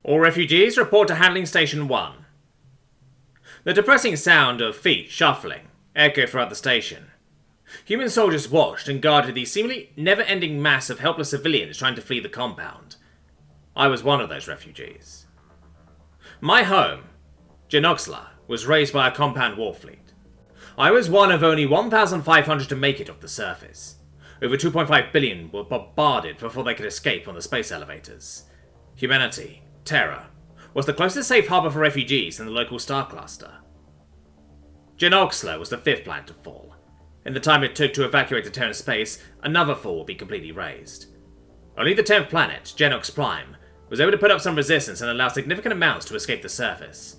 All refugees report to Handling Station 1. The depressing sound of feet shuffling echoed throughout the station. Human soldiers watched and guarded the seemingly never-ending mass of helpless civilians trying to flee the compound. I was one of those refugees. My home, Genoxla, was raised by a compound war fleet. I was one of only 1,500 to make it off the surface. Over 2.5 billion were bombarded before they could escape on the space elevators. Humanity, Terra, was the closest safe harbour for refugees in the local star cluster. Genoxla was the 5th planet to fall. In the time it took to evacuate the Terran space, another 4 would be completely razed. Only the 10th planet, Genox Prime, was able to put up some resistance and allow significant amounts to escape the surface.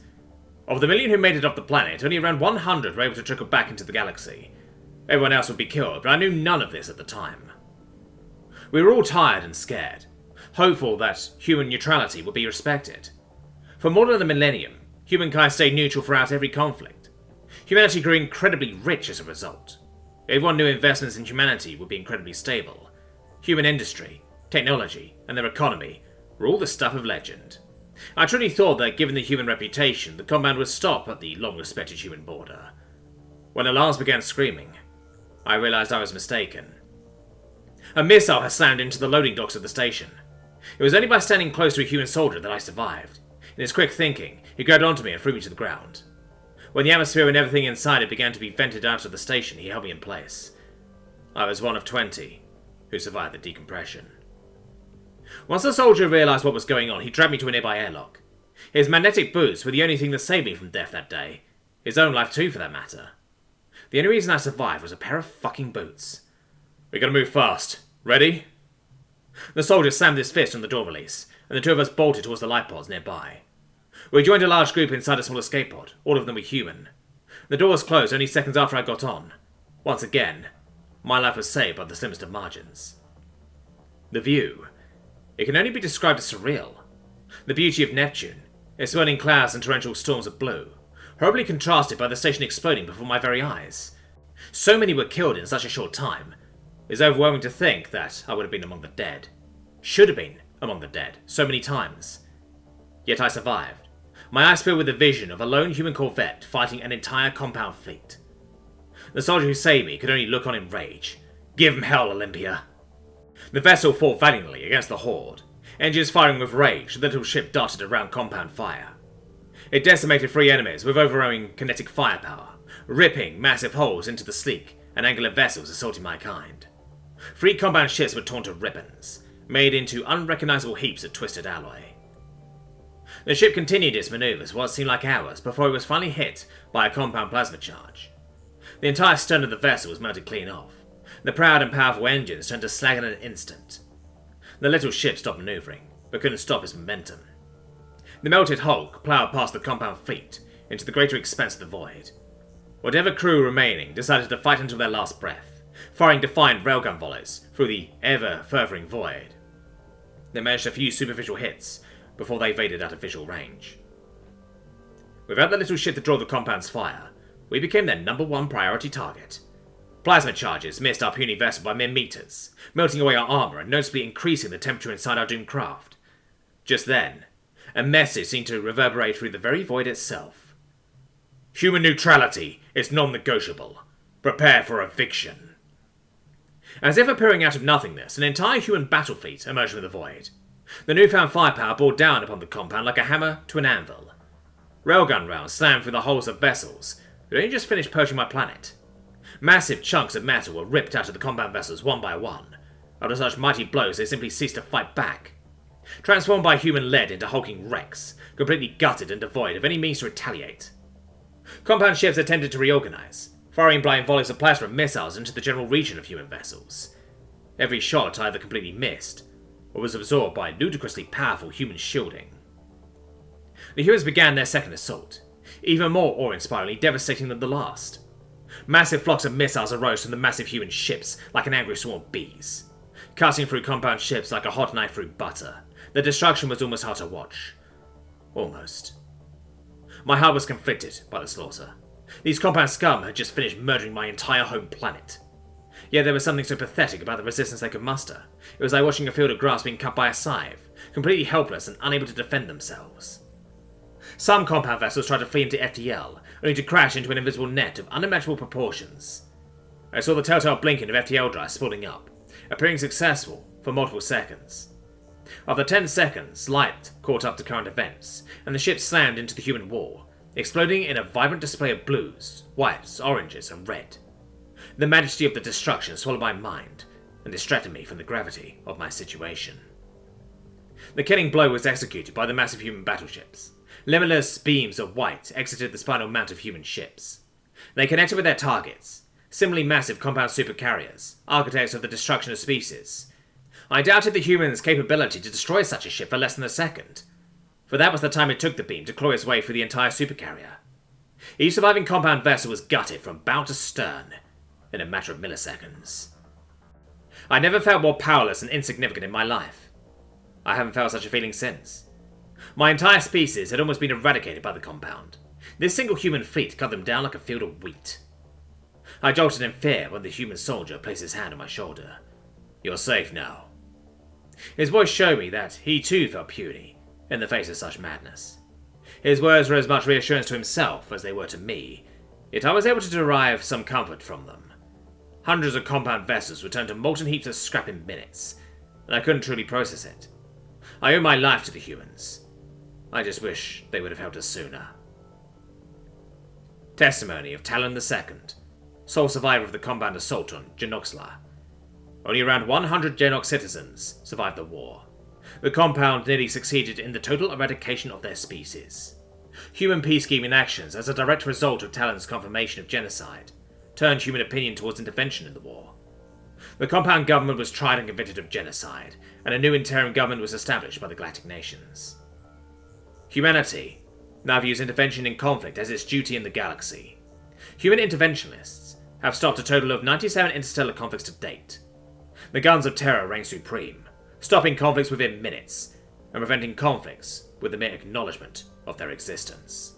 Of the million who made it off the planet, only around 100 were able to trickle back into the galaxy. Everyone else would be killed, but I knew none of this at the time. We were all tired and scared, hopeful that human neutrality would be respected. For more than a millennium, humankind stayed neutral throughout every conflict. Humanity grew incredibly rich as a result. Everyone knew investments in humanity would be incredibly stable. Human industry, technology, and their economy were all the stuff of legend. I truly thought that given the human reputation, the compound would stop at the long-respected human border. When alarms began screaming, I realized I was mistaken. A missile had slammed into the loading docks of the station. It was only by standing close to a human soldier that I survived. In his quick thinking, he grabbed onto me and threw me to the ground. When the atmosphere and everything inside it began to be vented out of the station, he held me in place. I was one of 20 who survived the decompression. Once the soldier realized what was going on, he dragged me to a nearby airlock. His magnetic boots were the only thing that saved me from death that day. His own life too, for that matter. The only reason I survived was a pair of fucking boots. We gotta move fast. Ready? The soldier slammed his fist on the door release, and the two of us bolted towards the light pods nearby. We joined a large group inside a small escape pod. All of them were human. The door was closed only seconds after I got on. Once again, my life was saved by the slimmest of margins. The view. It can only be described as surreal. The beauty of Neptune, its swirling clouds and torrential storms of blue, horribly contrasted by the station exploding before my very eyes. So many were killed in such a short time. It is overwhelming to think that I would have been among the dead. Should have been among the dead, so many times. Yet I survived. My eyes filled with the vision of a lone human corvette fighting an entire compound fleet. The soldier who saved me could only look on in rage. Give him hell, Olympia! The vessel fought valiantly against the horde. Engines firing with rage, the little ship darted around compound fire. It decimated 3 enemies with overwhelming kinetic firepower, ripping massive holes into the sleek and angular vessels assaulting my kind. 3 compound ships were torn to ribbons, made into unrecognizable heaps of twisted alloy. The ship continued its maneuvers for what seemed like hours before it was finally hit by a compound plasma charge. The entire stern of the vessel was melted clean off. The proud and powerful engines turned to slag in an instant. The little ship stopped maneuvering, but couldn't stop its momentum. The melted hulk ploughed past the compound fleet into the greater expanse of the void. Whatever crew remaining decided to fight until their last breath, firing defiant railgun volleys through the ever-furthering void. They managed a few superficial hits before they evaded out of visual range. Without the little ship to draw the compound's fire, we became their #1 priority target. Plasma charges missed our puny vessel by mere meters, melting away our armor and noticeably increasing the temperature inside our doomed craft. Just then, a message seemed to reverberate through the very void itself. Human neutrality is non-negotiable. Prepare for eviction. As if appearing out of nothingness, an entire human battle fleet emerged from the void. The newfound firepower bore down upon the compound like a hammer to an anvil. Railgun rounds slammed through the hulls of vessels that only just finished purging my planet. Massive chunks of metal were ripped out of the compound vessels one by one. After such mighty blows, they simply ceased to fight back. Transformed by human lead into hulking wrecks, completely gutted and devoid of any means to retaliate. Compound ships attempted to reorganize, firing blind volleys of plasma missiles into the general region of human vessels. Every shot either completely missed, or was absorbed by ludicrously powerful human shielding. The humans began their second assault, even more awe-inspiringly devastating than the last. Massive flocks of missiles arose from the massive human ships like an angry swarm of bees. Cutting through compound ships like a hot knife through butter, the destruction was almost hard to watch. Almost. My heart was conflicted by the slaughter. These compound scum had just finished murdering my entire home planet. Yet there was something so pathetic about the resistance they could muster. It was like watching a field of grass being cut by a scythe, completely helpless and unable to defend themselves. Some compound vessels tried to flee into FTL, only to crash into an invisible net of unimaginable proportions. I saw the telltale blinking of FTL drives spooling up, appearing successful for multiple seconds. After 10 seconds, light caught up to current events, and the ship slammed into the human wall, exploding in a vibrant display of blues, whites, oranges, and red. The majesty of the destruction swallowed my mind, and distracted me from the gravity of my situation. The killing blow was executed by the massive human battleships. Limitless beams of white exited the spinal mount of human ships. They connected with their targets, similarly massive compound supercarriers, architects of the destruction of species. I doubted the humans' capability to destroy such a ship for less than a second, for that was the time it took the beam to claw its way through the entire supercarrier. Each surviving compound vessel was gutted from bow to stern in a matter of milliseconds. I never felt more powerless and insignificant in my life. I haven't felt such a feeling since. My entire species had almost been eradicated by the compound. This single human fleet cut them down like a field of wheat. I jolted in fear when the human soldier placed his hand on my shoulder. "You're safe now." His voice showed me that he too felt puny in the face of such madness. His words were as much reassurance to himself as they were to me, yet I was able to derive some comfort from them. Hundreds of compound vessels would turn to molten heaps of scrap in minutes, and I couldn't truly process it. I owe my life to the humans. I just wish they would have helped us sooner. Testimony of Talon II, sole survivor of the compound assault on Genoxla. Only around 100 Genox citizens survived the war. The compound nearly succeeded in the total eradication of their species. Human peacekeeping actions, as a direct result of Talon's confirmation of genocide, turned human opinion towards intervention in the war. The compound government was tried and convicted of genocide, and a new interim government was established by the Galactic Nations. Humanity now views intervention in conflict as its duty in the galaxy. Human interventionists have stopped a total of 97 interstellar conflicts to date. The guns of Terra reign supreme, stopping conflicts within minutes, and preventing conflicts with the mere acknowledgement of their existence.